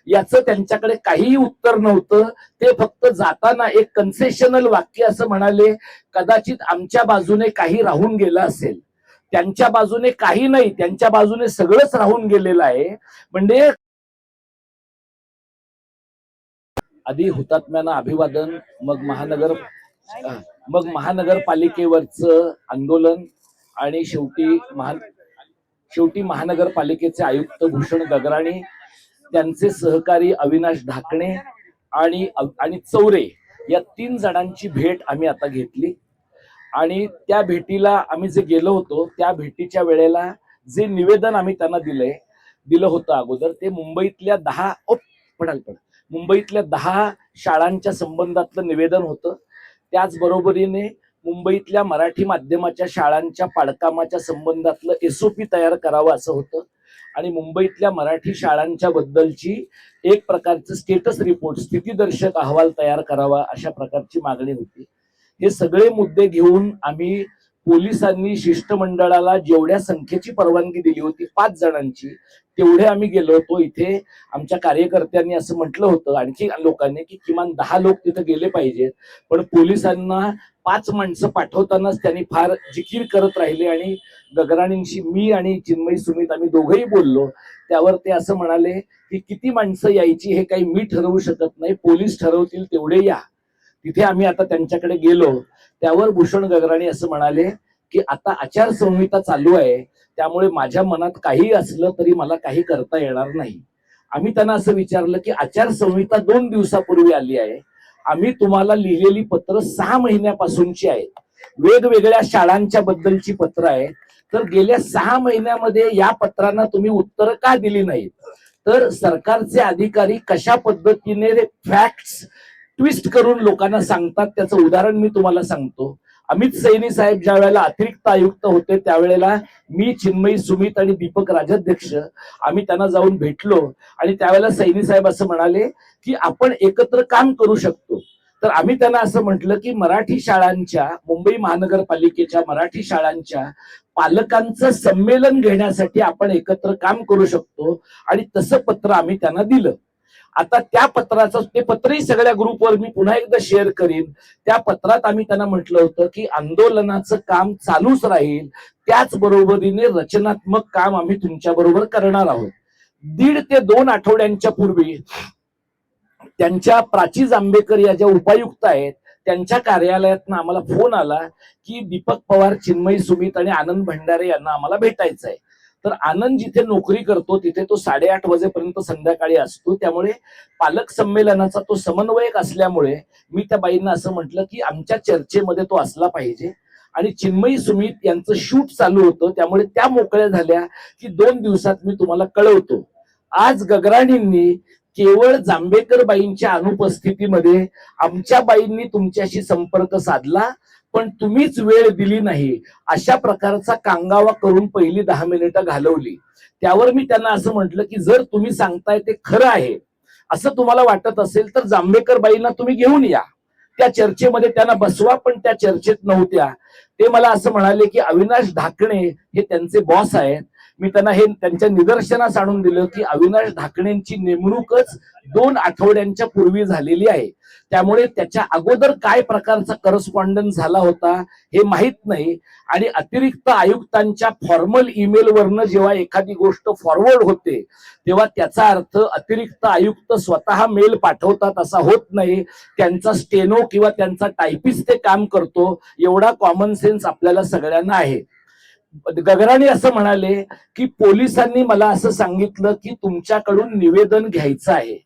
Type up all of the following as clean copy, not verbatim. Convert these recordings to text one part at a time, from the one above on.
याचं त्यांच्याकडे काहीही उत्तर नव्हतं. ते फक्त जाताना एक कन्सेशनल वाक्य असं म्हणाले, कदाचित आमच्या बाजूने काही राहून गेलं असेल. त्यांच्या बाजूने काही नाही, त्यांच्या बाजूने सगळंच राहून गेलेलं आहे. म्हणजे आधी हुतात्म्यांना अभिवादन, मग महानगरपालिकेवरचं आंदोलन आणि शेवटी महानगरपालिकेचे आयुक्त भूषण गगराणी, त्यांचे सहकारी अविनाश ढाकणे आणि चौरे या 3 जणांची भेट आम्ही आता घेतली. आणि त्या भेटीला आम्ही जे गेलो होतो, त्या भेटीच्या वेळेला जे निवेदन आम्ही त्यांना दिलं होतं अगोदर, ते मुंबईतल्या 10 शाळांच्या संबंधातलं निवेदन होतं. त्याचबरोबरीने मुंबईतल्या मराठी माध्यमाच्या शाळांच्या पाडकामाच्या संबंधातलं एसओपी तयार करावं असं होतं. आणि मुंबईतल्या मराठी शाळांच्या बद्दलची एक प्रकारचं स्टेटस रिपोर्ट, स्थितीदर्शक अहवाल तयार करावा अशा प्रकारची मागणी होती. हे सगळे मुद्दे घेऊन आम्ही पोलिसांनी शिष्टमंडळाला जेवढ्या संख्येची परवानगी दिली होती 5 जणांची, तेवढे आम्ही गेलो होतो. इथे आमच्या कार्यकर्त्यांनी असं म्हटलं होतं, आणखी लोकांनी, की किमान 10 लोक तिथे गेले पाहिजेत. पण पोलिसांना 5 माणसं पाठवतानाच त्यांनी फार जिकीर करत राहिले. आणि गगराणींशी मी आणि चिन्मयी सुमित आम्ही दोघंही बोललो. त्यावर ते असं म्हणाले की किती माणसं यायची हे काही मी ठरवू शकत नाही, पोलीस ठरवतील तेवढे या. तिथे आम्ही आता त्यांच्याकडे गेलो. त्यावर भूषण गगराणी असं म्हणाले की आता आचारसंहिता चालू आहे, त्यामुळे माझ्या मनात काही असलं तरी मला काही करता येणार नाही. आम्ही त्यांना असं विचारलं की आचारसंहिता 2 दिवसापूर्वी आली आहे, आम्ही तुम्हाला लिहिलेली पत्र 6 महिन्यापासूनची आहेत, वेगवेगळ्या शाळांच्या बद्दलची पत्र आहेत. तर गेल्या 6 महिन्यामध्ये या पत्रांना तुम्ही उत्तर का दिली नाहीत? तर सरकारचे अधिकारी कशा पद्धतीने फॅक्ट्स ट्विस्ट करून लोकांना सांगतात, त्याचं उदाहरण मी तुम्हाला सांगतो. अमित सैनी साहेब ज्या वेळेला अतिरिक्त आयुक्त होते, त्यावेळेला मी, चिन्मयी सुमित आणि दीपक राजाध्यक्ष आम्ही त्यांना जाऊन भेटलो. आणि त्यावेळेला सैनी साहेब असं म्हणाले की आपण एकत्र काम करू शकतो. तर आम्ही त्यांना असं म्हटलं की मराठी शाळांच्या, मुंबई महानगरपालिकेच्या मराठी शाळांच्या पालकांचं संमेलन घेण्यासाठी आपण एकत्र काम करू शकतो. आणि तसं पत्र आम्ही त्यांना दिलं. आता त्या पत्राचं, ते पत्रही सगळ्या ग्रुपवर मी पुन्हा एकदा शेअर करीन. त्या पत्रात आम्ही त्यांना म्हटलं होतं की आंदोलनाचं काम चालूच राहील, त्याचबरोबरीने रचनात्मक काम आम्ही तुमच्या बरोबर करणार आहोत. 1.5 ते 2 आठवड्यांच्या पूर्वी त्यांच्या प्राची जांभेकर या ज्या उपायुक्त आहेत, त्यांच्या कार्यालयातनं आम्हाला फोन आला की दीपक पवार, चिन्मयी सुमित आणि आनंद भंडारे यांना आम्हाला भेटायचं आहे. तर आनंद जिथे नोकरी करतो तिथे तो 8:30 वाजेपर्यंत संध्याकाळी असतो. त्यामुळे पालक संमेलनाचा तो समन्वयक असल्यामुळे मी त्या बाईंना असं म्हटलं की आमच्या चर्चेमध्ये तो असला पाहिजे. आणि चिन्मयी सुमित यांचं शूट चालू होतं, त्यामुळे त्या मोकळ्या झाल्या की 2 दिवसात मी तुम्हाला कळवतो. आज गगराणींनी केवळ जांभेकर बाईंच्या अनुपस्थितीमध्ये आमच्या बाईंनी तुमच्याशी संपर्क साधला, पण तुम्हीच वेळ दिली नाही, अशा प्रकारचा कांगावा करून पहिली 10 मिनिटं घालवली. त्यावर मी त्यांना असं म्हटलं की जर तुम्ही सांगताय ते खरं आहे असं तुम्हाला वाटत असेल तर जांभेकर बाईंना तुम्ही घेऊन या, त्या चर्चेमध्ये त्यांना बसवा. पण त्या चर्चेत नव्हत्या. ते मला असं म्हणाले की अविनाश ढाकणे हे त्यांचे बॉस आहेत. मी त्यांना हे त्यांच्या निदर्शनास आणून दिलं की अविनाश ढाकणेंची नेमणूकच 2 आठवड्यांच्या पूर्वी झालेली आहे. त्यामुळे त्याच्या अगोदर काय प्रकारचा करस्पॉन्डन्स झाला होता हे माहित नाही. आणि अतिरिक्त आयुक्तांच्या फॉर्मल ईमेल वरनं जेव्हा एखादी गोष्ट फॉरवर्ड होते, तेव्हा त्याचा अर्थ अतिरिक्त आयुक्त स्वतः मेल पाठवतात असा होत नाही. त्यांचा स्टेनो किंवा त्यांचा टायपिस्ट ते काम करतो, एवढा कॉमन सेन्स आपल्याला सगळ्यांना आहे. गगराणी असं म्हणाले की पोलिसांनी मला असं सांगितलं की तुमच्याकडून निवेदन घ्यायचं आहे.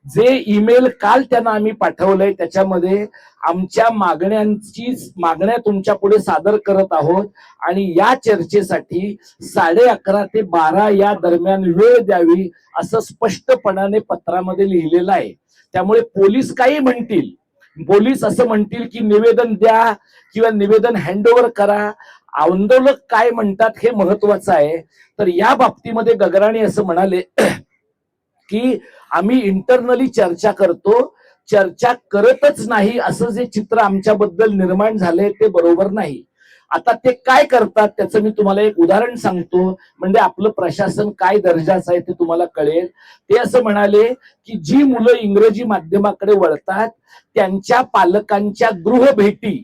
जे ईमेल काल त्यांना आम्ही पाठवलंय त्याच्यामध्ये आमच्या मागण्या तुमच्या पुढे सादर करत आहोत. आणि या चर्चेसाठी 11:30 ते 12 या दरम्यान वेळ द्यावी असं स्पष्टपणाने पत्रामध्ये लिहिलेलं आहे. त्यामुळे पोलीस काही म्हणतील, पोलीस असं म्हणतील की निवेदन द्या किंवा निवेदन हँडओव्हर करा, आंदोलक काय म्हणतात हे महत्वाचं आहे. तर या बाबतीमध्ये गगराणी असं म्हणाले की आम्ही इंटरनली चर्चा करतो, चर्चा करतच नाही असं जे चित्र आमच्याबद्दल निर्माण झालंय ते बरोबर नाही. आता ते काय करतात त्याचं मी तुम्हाला एक उदाहरण सांगतो, म्हणजे आपलं प्रशासन काय दर्जाचं आहे ते तुम्हाला कळेल. ते असं म्हणाले की जी मुलं इंग्रजी माध्यमाकडे वळतात त्यांच्या पालकांच्या गृह भेटी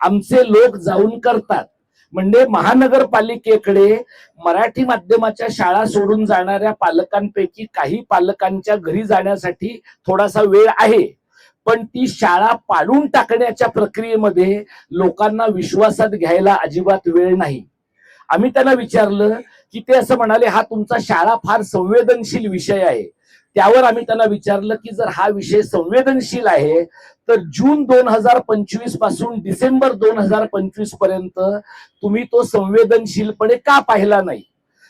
आमचे लोक जाऊन करतात. म्हणजे महानगरपालिकेकडे मराठी माध्यमाच्या शाळा सोडून जाणाऱ्या पालकांपैकी काही पालकांच्या घरी जाण्यासाठी थोडासा वेळ आहे, पण ती शाळा पाडून टाकण्याच्या प्रक्रियेमध्ये लोकांना विश्वासात घ्यायला अजिबात वेळ नाही. आम्ही त्यांना विचारलं की ते असं म्हणाले, हा तुमचा शाळा फार संवेदनशील विषय आहे. त्यावर आम्ही त्यांना विचारलं की जर हा विषय संवेदनशील आहे तर जून 2025 पासून डिसेंबर 2025 पर्यंत तुम्ही तो संवेदनशीलपणे का पाहिला नाही.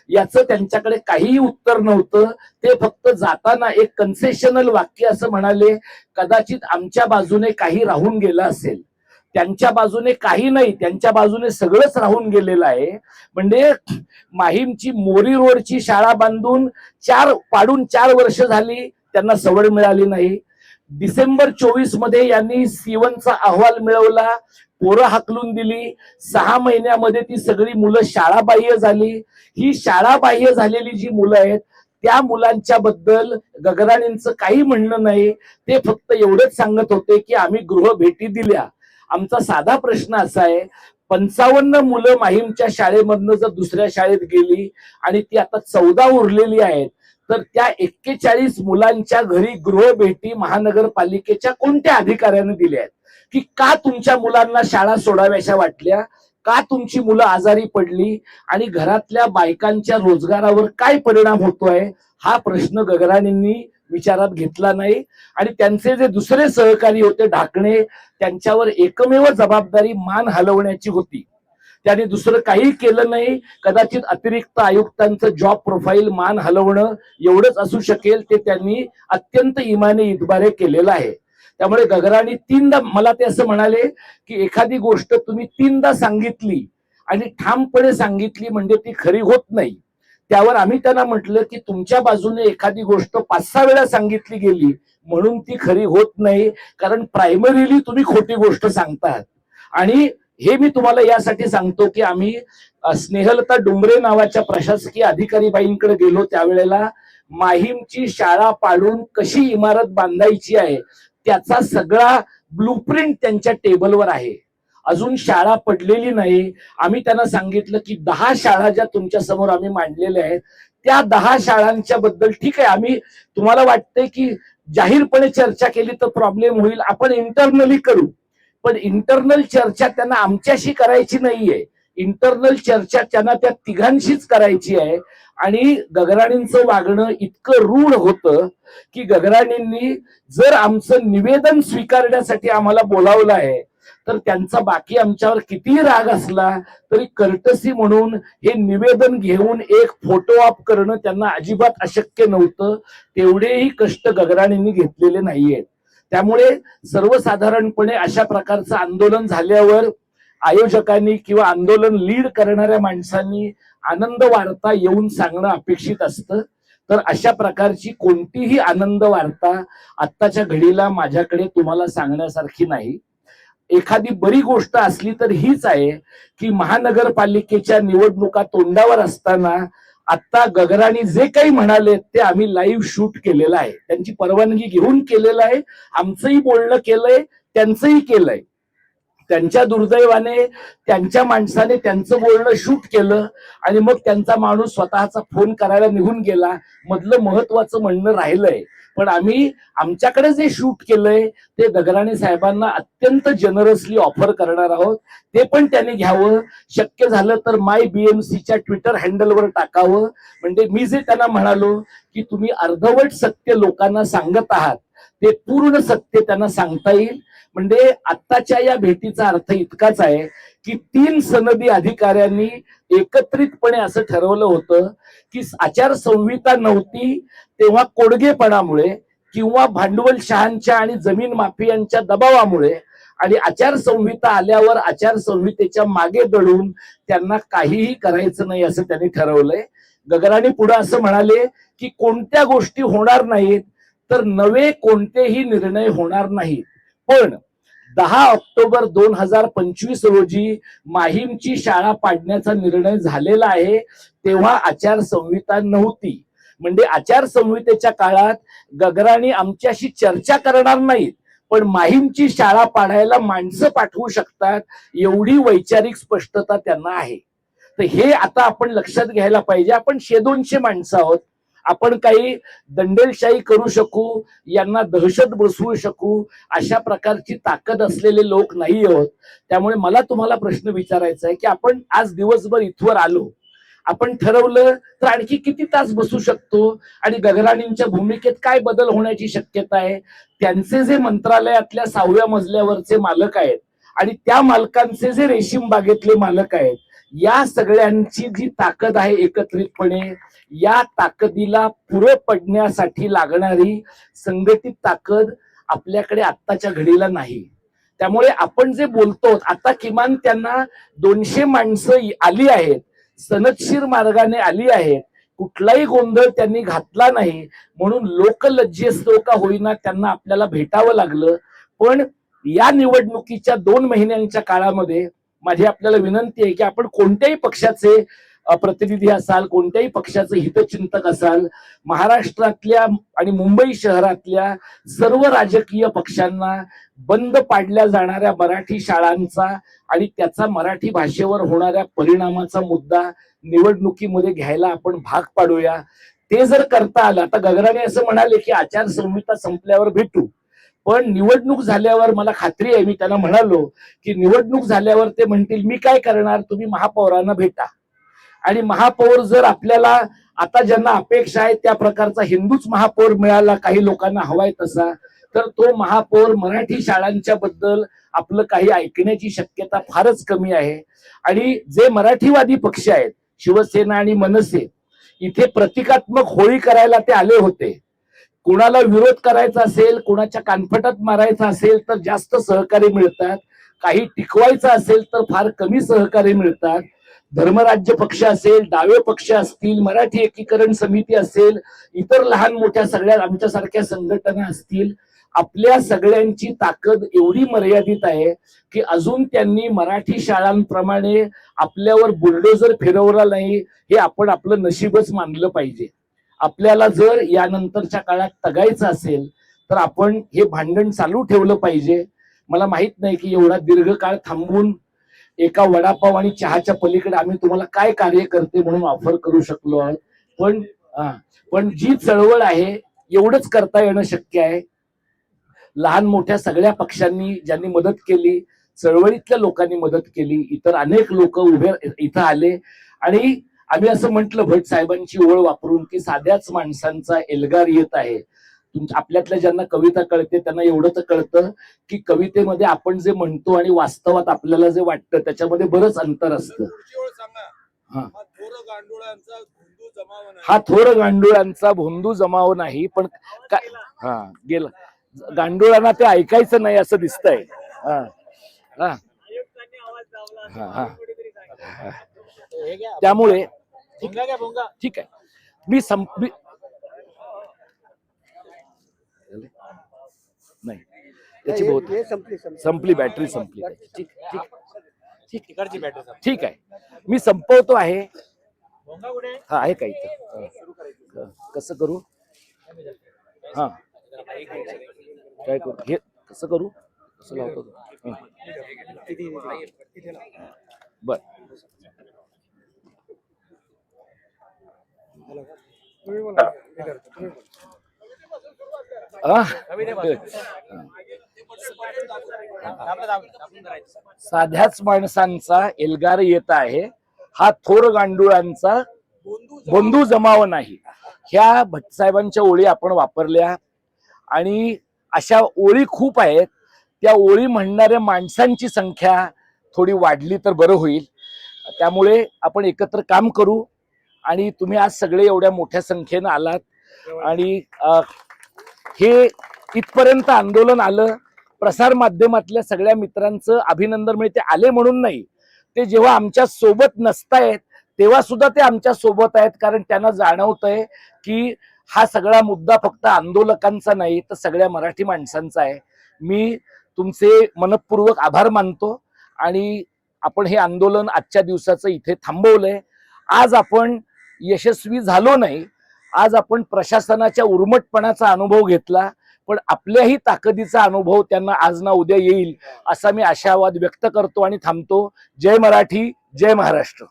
याचं त्यांच्याकडे काहीही उत्तर नव्हतं. ते फक्त जाताना एक कन्सेशनल वाक्य असं म्हणाले, कदाचित आमच्या बाजूने काही राहून गेलं असेल. त्यांच्या बाजूने काही नाही, त्यांच्या बाजूने सगळंच राहून गेलेलं आहे. म्हणजे माहीमची मोरी रोडची शाळा बांधून पाडून 4 वर्ष झाली, त्यांना सवड मिळाली नाही. डिसेंबर 24 मध्ये यांनी C1चा अहवाल मिळवला, पोरं हाकलून दिली. 6 महिन्यामध्ये ती सगळी मुलं शाळाबाह्य झाली. ही शाळाबाह्य झालेली जी मुलं आहेत त्या मुलांच्या बद्दल गगराणींचं काही म्हणणं नाही. ते फक्त एवढंच सांगत होते की आम्ही गृह भेटी दिल्या. आमचा साधा प्रश्न असा आहे, 55 मुलं माहीमच्या शाळेमधनं जर दुसऱ्या शाळेत गेली आणि ती आता 14 उरलेली आहेत, तर त्या 41 मुलांच्या घरी गृह भेटी महानगरपालिकेच्या कोणत्या अधिकाऱ्याने दिल्या आहेत? की का तुमच्या मुलांना शाळा सोडाव्याशा वाटल्या, का तुमची मुलं आजारी पडली आणि घरातल्या बायकांच्या रोजगारावर काय परिणाम होतोय, हा प्रश्न गगराणींनी विचारात घेतला नाही. आणि त्यांचे जे दुसरे सहकारी होते ढाकणे, त्यांच्यावर एकमेव जबाबदारी मान हलवण्याची होती. त्याने दुसरं काही केलं नाही. कदाचित अतिरिक्त आयुक्तांचं जॉब प्रोफाईल मान हलवणं एवढंच असू शकेल, ते त्यांनी अत्यंत इमाने इतबारे केलेलं आहे. त्यामुळे गगराणी 3दा मला ते असं म्हणाले की एखादी गोष्ट तुम्ही 3दा सांगितली आणि ठामपणे सांगितली म्हणजे ती खरी होत नाही. त्यावर आम्ही त्यांना म्हटलं की तुमच्या बाजूने एखादी गोष्ट 5-6 वेळा सांगितली गेली म्हणून ती खरी होत नाही, कारण प्रायमरीली तुम्ही खोटी गोष्ट सांगतात. आणि हे मी तुम्हाला यासाठी सांगतो की आम्ही स्नेहलता डुंबरे नावाच्या प्रशासकीय अधिकारी बाईंकडे गेलो, त्यावेळेला माहीमची शाळा पाडून कशी इमारत बांधायची आहे त्याचा सगळा ब्लूप्रिंट त्यांच्या टेबलवर आहे. अजून शाळा पडलेली नाही. आम्ही त्यांना सांगितलं की 10 शाळा ज्या तुमच्या समोर आम्ही मांडलेल्या आहेत त्या 10 शाळांच्या बद्दल ठीक आहे, आम्ही तुम्हाला वाटतंय की जाहीरपणे चर्चा केली तर प्रॉब्लेम होईल, आपण इंटरनली करू. पण इंटरनल चर्चा त्यांना आमच्याशी करायची नाहीये. इंटरनल चर्चा त्यांना त्या तिघांशीच करायची आहे. आणि गगराणींचं वागणं इतकं रूढ होतं की गगराणींनी जर आमचं निवेदन स्वीकारण्यासाठी आम्हाला बोलावलं आहे तर त्यांचा बाकी आमच्यावर कितीही राग असला तरी कर्टसी म्हणून हे निवेदन घेऊन एक फोटो ऑप करणं त्यांना अजिबात अशक्य नव्हतं. तेवढेही कष्ट गगराणींनी घेतलेले नाहीयेत. त्यामुळे सर्वसाधारणपणे अशा प्रकारचं आंदोलन झाल्यावर आयोजकांनी किंवा आंदोलन लीड करणाऱ्या माणसांनी आनंद वार्ता येऊन सांगणं अपेक्षित असतं. तर अशा प्रकारची कोणतीही आनंद वार्ता आत्ताच्या घडीला माझ्याकडे तुम्हाला सांगण्यासारखी नाही. एखादी बरी गोष्ट असली तर हीच आहे की महानगरपालिकेच्या निवडणुका तोंडावर असताना आता गगराणी जे काही म्हणाले ते आम्ही लाईव्ह शूट केलेलं आहे. त्यांची परवानगी घेऊन केलेलं आहे. आमचंही बोलणं केलंय, त्यांचंही केलंय. त्यांच्या दुर्दैवाने त्यांच्या माणसाने त्यांचं बोलणं शूट केलं आणि मग त्यांचा माणूस स्वतःचा फोन करायला निघून गेला. मधलं महत्वाचं म्हणणं राहिलंय. पण आम्ही आमच्याकडे जे शूट केलंय ते गगराणी साहेबांना अत्यंत जनरसली ऑफर करणार आहोत. ते पण त्यांनी घ्यावं. शक्य झालं तर माय BMCच्या ट्विटर हँडलवर टाकावं. म्हणजे मी जे त्यांना म्हणालो की तुम्ही अर्धवट सत्य लोकांना सांगत आहात ते पूर्ण सत्य त्यांना सांगता येईल. म्हणजे आत्ताच्या या भेटीचा अर्थ इतकाच आहे की 3 सनदी अधिकाऱ्यांनी एकत्रितपणे असं ठरवलं होतं की आचारसंहिता नव्हती तेव्हा कोडगेपणामुळे किंवा भांडवलशहांच्या आणि जमीन माफियांच्या दबावामुळे आणि आचारसंहिता आल्यावर आचारसंहितेच्या मागे दडून त्यांना काहीही करायचं नाही असं त्यांनी ठरवलंय. गगराणी पुढे असं म्हणाले की कोणत्या गोष्टी होणार नाहीत तर नवे कोणतेही निर्णय होणार नाहीत, पण 10 ऑक्टोबर 2025 रोजी माहीमची शाळा पाडण्याचा निर्णय झालेला आहे. तेव्हा आचारसंहिता नव्हती. म्हणजे आचारसंहितेच्या काळात गगराणी आमच्याशी चर्चा करणार नाहीत, पण माहीमची शाळा पाडायला माणसं पाठवू शकतात, एवढी वैचारिक स्पष्टता त्यांना आहे. तर हे आता आपण लक्षात घ्यायला पाहिजे. आपण 100-200 माणसं आहोत. आपण काही दंडेलशाही करू शकू, यांना दहशत बसवू शकू, अशा प्रकारची ताकद असलेले लोक नाही आहोत. त्यामुळे मला तुम्हाला प्रश्न विचारायचा आहे की आपण आज दिवसभर इथवर आलो, आपण ठरवलं तर आणखी किती तास बसू शकतो आणि गगराणींच्या भूमिकेत काय बदल होण्याची शक्यता आहे. त्यांचे जे मंत्रालयातल्या 6व्या मजल्यावरचे मालक आहेत आणि त्या मालकांचे जे रेशीम बागेतले मालक आहेत, या सगळ्यांची जी ताकद आहे एकत्रितपणे, या ताकदीला पुरं पडण्यासाठी लागणारी संघटित ताकद आपल्याकडे आत्ताच्या घडीला नाही. त्यामुळे आपण जे बोलतो आता, किमान त्यांना 200 माणसं आली आहेत, सनदशीर मार्गाने आली आहेत, कुठलाही गोंधळ त्यांनी घातला नाही, म्हणून लोकलज्जेस्तव का होईना त्यांना आपल्याला भेटावं लागलं. पण या निवडणुकीच्या 2 महिन्यांच्या काळामध्ये माझी आपल्याला विनंती आहे की आपण कोणत्याही पक्षाचे प्रतिनिधी असाल, कोणत्याही पक्षाचे हितचिंतक असाल, महाराष्ट्रातल्या आणि मुंबई शहरातल्या सर्व राजकीय पक्षांना बंद पाडल्या जाणाऱ्या मराठी शाळांचा आणि त्याचा मराठी भाषेवर होणाऱ्या परिणामाचा मुद्दा निवडणुकीमध्ये घ्यायला आपण भाग पाडूया. ते जर करता आलं, आता गगराणे असं म्हणाले की आचारसंहिता संपल्यावर भेटू, पण निवडणूक झाल्यावर मला खात्री आहे, मी त्यांना म्हणालो की निवडणूक झाल्यावर ते म्हणतील मी काय करणार, तुम्ही महापौरांना भेटा. आणि महापौर जर आपल्याला आता ज्यांना अपेक्षा आहे त्या प्रकारचा हिंदूच महापौर मिळाला, काही लोकांना हवाय तसा, तर तो महापौर मराठी शाळांच्या बद्दल आपलं काही ऐकण्याची शक्यता फारच कमी आहे. आणि जे मराठीवादी पक्ष आहेत, शिवसेना आणि मनसे, इथे प्रतिकात्मक होळी करायला ते आले होते. कोणाला विरोध करायचा असेल, कोणाच्या कानफटात मारायचा असेल तर जास्त सहकार्य मिळतात, काही टिकवायचं असेल तर फार कमी सहकार्य मिळतात. धर्मराज्य पक्ष असेल, डावे पक्ष असतील, मराठी एकीकरण समिती असेल, इतर लहान मोठ्या सगळ्या आमच्यासारख्या संघटना असतील, आपल्या सगळ्यांची ताकद एवढी मर्यादित आहे की अजून त्यांनी मराठी शाळांप्रमाणे आपल्यावर बुलडोजर फिरवला नाही, हे आपण आपलं नशीबच मानलं पाहिजे. आपल्याला जर यानंतरच्या काळात तगायचं असेल तर आपण हे भांडण चालू ठेवलं पाहिजे. मला माहित नाही की एवढा दीर्घकाळ थांबून एका वडापाव आणि चहाच्या पलीकडे आम्ही तुम्हाला काय कार्यकर्ते म्हणून ऑफर करू शकलो आहोत, पण जी चळवळ आहे एवढंच करता येणं शक्य आहे. लहान मोठ्या सगळ्या पक्षांनी ज्यांनी मदत केली, चळवळीतल्या लोकांनी मदत केली, इतर अनेक लोक उभे इथं आले आणि आम्ही असं म्हटलं भट साहेबांची ओळ वापरून की साध्याच माणसांचा एल्गार येत आहे. आपल्यातल्या ज्यांना कविता कळते त्यांना एवढं तर कळतं की कवितेमध्ये आपण जे म्हणतो आणि वास्तवात आपल्याला जे वाटतं त्याच्यामध्ये बरंच अंतर असतं. हा थोर गांडुळांचा भोंदू जमाव नाही, पण गेलं गांडुळांना ते ऐकायचं नाही असं दिसतंय. त्यामुळे ठीक आहे, मी नाही त्याची बहुत संपली, बॅटरी संपली. ठीक ठीक ठीक ठीक आहे, मी संपवतो आहे. हा आहे का इथं, कसं करू, हा काय करू, हे कसं करू, कसं लावतो, बर साध्याच माणसांचा एल्गार येत आहे, हा थोर गांडुळांचा बंधू जमाव नाही. ह्या भट्टसाहेबांच्या ओळी आपण वापरल्या आणि अशा ओळी खूप आहेत. त्या ओळी म्हणणाऱ्या माणसांची संख्या थोडी वाढली तर बरं होईल. त्यामुळे आपण एकत्र काम करू. आणि तुम्ही आज सगळे एवढ्या मोठ्या संख्येनं आलात आणि हे इथपर्यंत आंदोलन आलं. प्रसार माध्यमातल्या सगळ्या मित्रांचं अभिनंदन मिळते, आले म्हणून नाही, ते जेव्हा आमच्या सोबत नसतायत तेव्हा सुद्धा ते आमच्या सोबत आहेत, कारण त्यांना जाणवतंय की हा सगळा मुद्दा फक्त आंदोलकांचा नाही तर सगळ्या मराठी माणसांचा आहे. मी तुमचे मनपूर्वक आभार मानतो आणि आपण हे आंदोलन आजच्या दिवसाचं इथे थांबवलंय. आज आपण यशस्वी झालो नाही, आज आपण प्रशासनाच्या उर्मटपणाचा अनुभव घेतला, पण आपल्याही ताकदीचा अनुभव त्यांना आज ना उद्या येईल असा मी आशावाद व्यक्त करतो आणि थांबतो. जय मराठी, जय महाराष्ट्र.